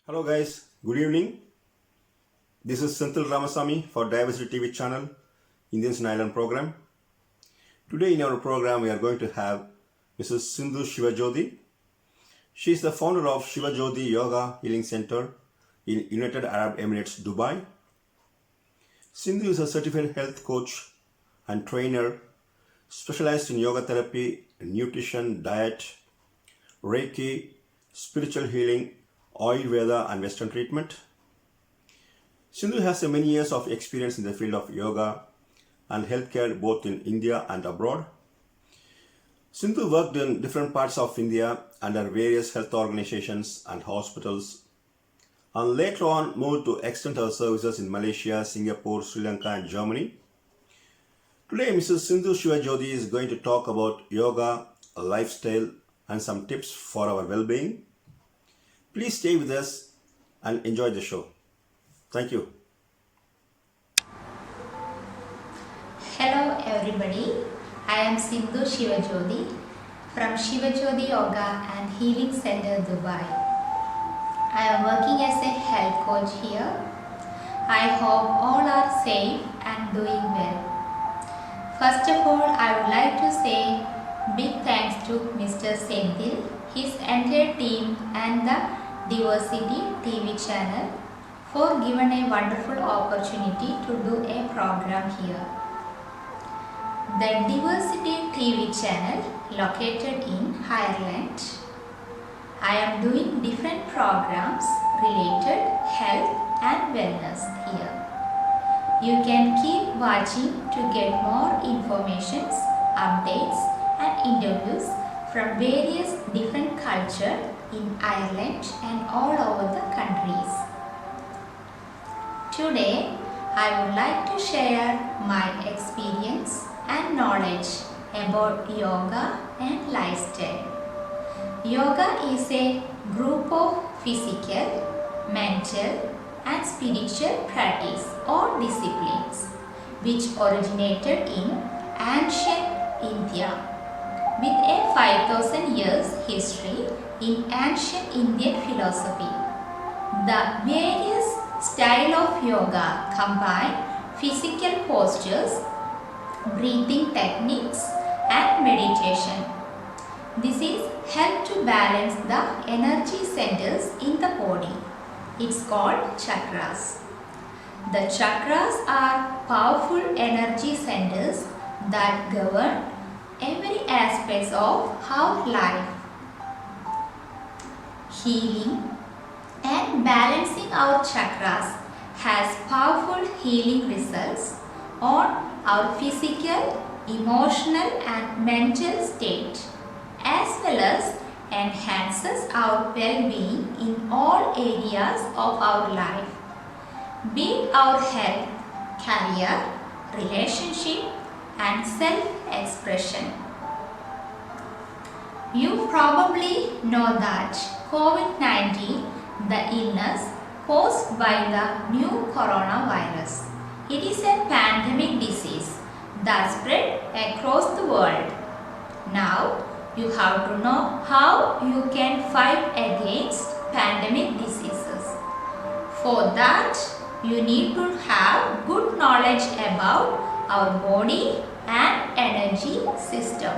Hello guys, good evening. This is Senthil Ramasamy for Diversity TV channel, Indian Island program. Today in our program we are going to have Mrs. Sindhu Shivajodi. She is the founder of Shivajodi Yoga Healing Center in United Arab Emirates, Dubai. Sindhu is a certified health coach and trainer specialized in yoga therapy, nutrition, diet, Reiki, spiritual healing, Ayurveda and Western treatment. Sindhu has many years of experience in the field of yoga and healthcare both in India and abroad. Sindhu worked in different parts of India under various health organizations and hospitals, and later on moved to extend her services in Malaysia, Singapore, Sri Lanka and Germany. Today Mrs. Sindhu Shivajodi is going to talk about yoga, lifestyle and some tips for our well-being. Please stay with us and enjoy the show. Thank you. Hello everybody, I am Sindhu Shivajodi from Shivajodi Yoga and Healing Center, Dubai. I am working as a health coach here. I hope all are safe and doing well. First of all, I would like to say big thanks to Mr. Senthil, his entire team and the Diversity TV channel for giving a wonderful opportunity to do a program here. The Diversity TV channel located in Ireland. I am doing different programs related health and wellness here. You can keep watching to get more informations, updates and interviews from various different cultures in Ireland and all over the countries. Today, I would like to share my experience and knowledge about yoga and lifestyle. Yoga is a group of physical, mental and spiritual practice or disciplines which originated in ancient India with a 5000 years history in ancient Indian philosophy. The various styles of yoga combine physical postures, breathing techniques and meditation. This is help to balance the energy centers in the body. It's called chakras. The chakras are powerful energy centers that govern every aspect of our life. Healing and balancing our chakras has powerful healing results on our physical, emotional and mental state, as well as enhances our well-being in all areas of our life, be it our health, career, relationship and self-expression. You probably know that COVID-19, the illness caused by the new coronavirus. It is a pandemic disease that spread across the world. Now, you have to know how you can fight against pandemic diseases. For that, you need to have good knowledge about our body and energy system.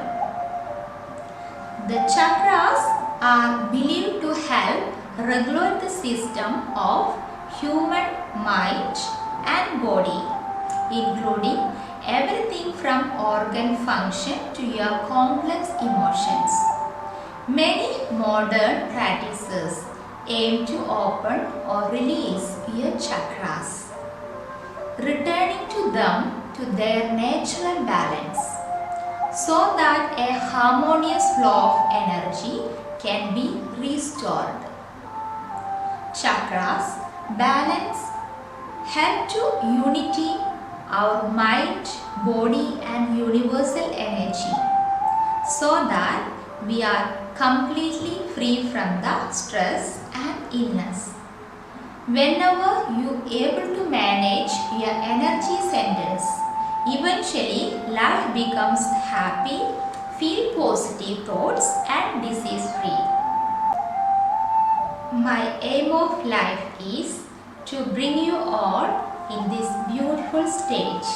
The chakras are believed to help regulate the system of human mind and body, including everything from organ function to your complex emotions. Many modern practices aim to open or release your chakras, returning to them to their natural balance so that a harmonious flow of energy can be restored. Chakras balance help to unity our mind, body and universal energy so that we are completely free from the stress and illness. Whenever you are able to manage your energy centers, eventually life becomes happy, feel positive thoughts and disease free. My aim of life is to bring you all in this beautiful stage.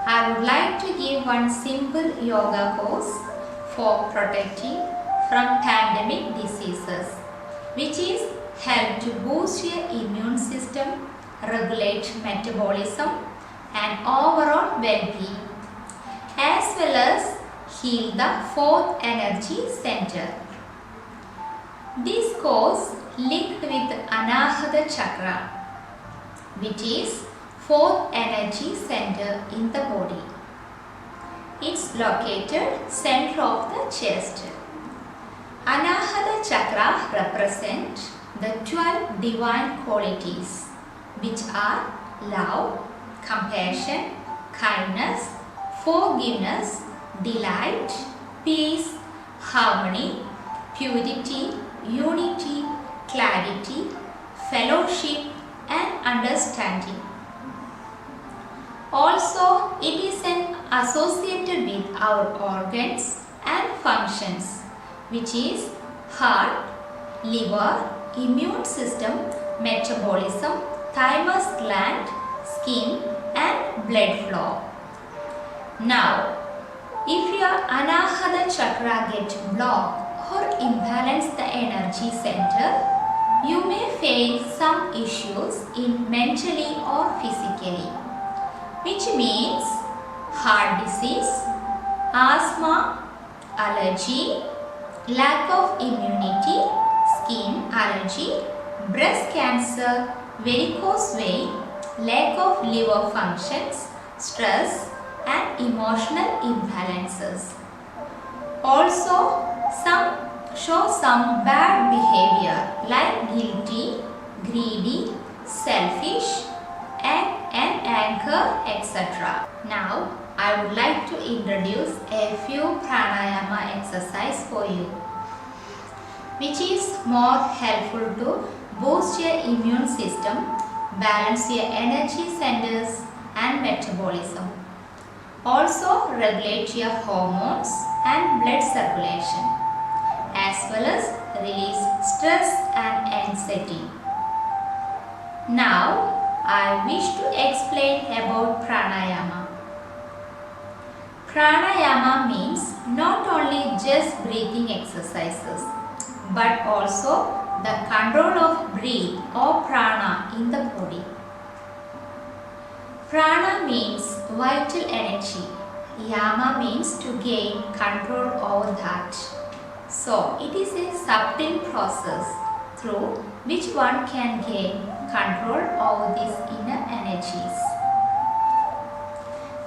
I would like to give one simple yoga pose for protecting from pandemic diseases, which is help to boost your immune system, regulate metabolism and overall well-being, as well as heal the fourth energy center. This goes linked with Anahata Chakra, which is fourth energy center in the body. It's located center of the chest. Anahata Chakra represents the 12 divine qualities, which are love, compassion, kindness, forgiveness, delight, peace, harmony, purity, unity, clarity, fellowship and understanding. Also, it is associated with our organs and functions, which is heart, liver, immune system, metabolism, thymus gland, skin and blood flow. Now, if your Anahata Chakra gets blocked or imbalance the energy center, you may face some issues in mentally or physically, which means heart disease, asthma, allergy, lack of immunity, skin allergy, breast cancer, varicose vein, lack of liver functions, stress and emotional imbalances. Also, some show some bad behavior like guilty, greedy, selfish, and anger, etc. Now, I would like to introduce a few pranayama exercise for you, which is more helpful to boost your immune system, balance your energy centers and metabolism. Also regulate your hormones and blood circulation, as well as release stress and anxiety. Now, I wish to explain about pranayama. Pranayama means not only just breathing exercises, but also the control of breath or prana in the body. Prana means vital energy. Yama means to gain control over that. So, it is a subtle process through which one can gain control over these inner energies.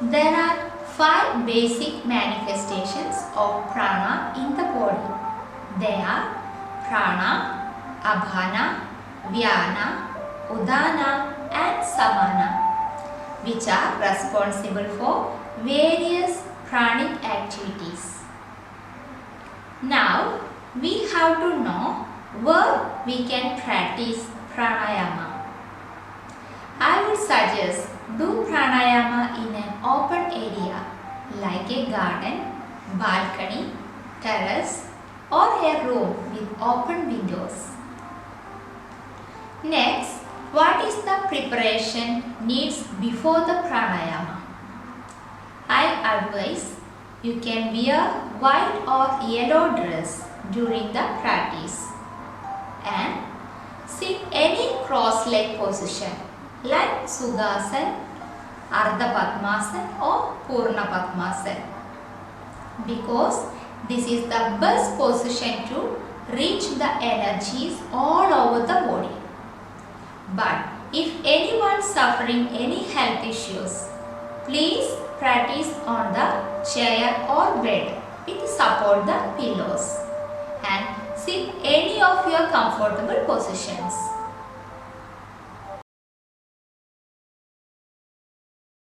There are 5 basic manifestations of prana in the body. They are prana, abhana, vyana, udana and samana, which are responsible for various pranic activities. Now, we have to know where we can practice pranayama. I would suggest do pranayama in an open area like a garden, balcony, terrace or a room with open windows. Next, what is the preparation needs before the pranayama? I advise you can wear white or yellow dress during the practice and sit any cross-leg position like Sukhasana, Ardha Padmasana or Purna Padmasana, because this is the best position to reach the energies all over the body. But if anyone suffering any health issues, please practice on the chair or bed with support the pillows and sit any of your comfortable positions.